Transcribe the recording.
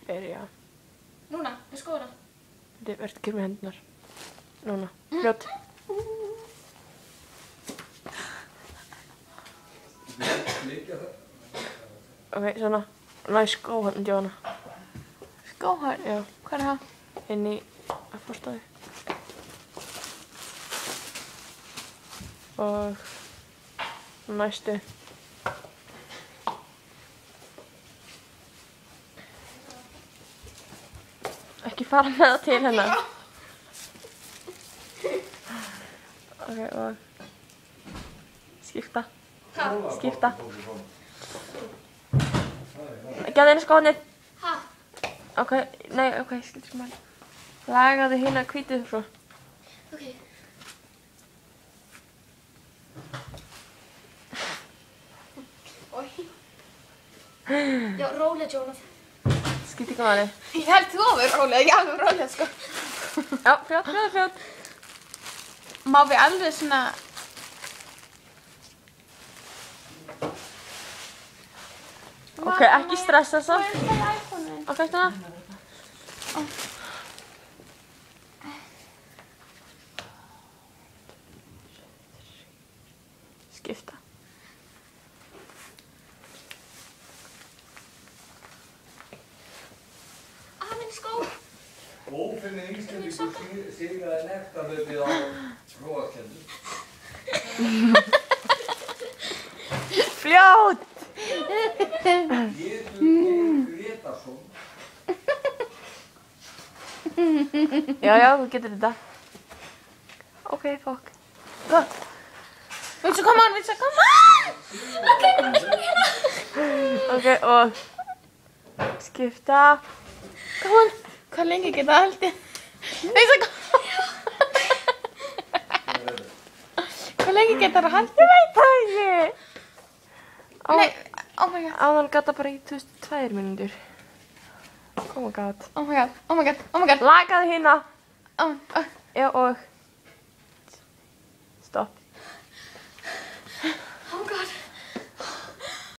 Já. Núna, við skoðum það. Þetta verður ekki með hendunar. Núna, fljótt. Ok, svona. Næ skóhörn, Jóna. Skóhörn? Já. Hvað er það? Inn í forstofu. Og næstu. Ekki fara með það til hennar. Ok, og skipta. Skipta. Gefðu henni skónið. Hæ? Ok, nei, ok, skipta sko máli. Lagaðu hérna hvítið svo. Ok. Oj. Já, rólega, Jónaf. Skipta ekki máli. Ég held þú að vera rólega, ég alveg rólega, sko. Já, fljótt. Má við alveg svona... Ok, ekki stressa svo. Hvað er það iPhone-ið? Ok, svona. Skipta. Minn skó. Ófinni Íslendingur sigraði nektarhlaupið á Hróarskeldu. Fljótt! Pétur Grétarsson. Já, þú getur þetta. Ok, fuck. Viltu koma on? Ok, og skipta. Come on. Hvað lengi geta haldið? Hvað lengi geta það haldið? Ég veit það ekki. Nei, oh my god. Áðan gata bara í 2 mínútur. Oh my god. Oh my god. Lagaðu hérna. Oh. Já, og stopp.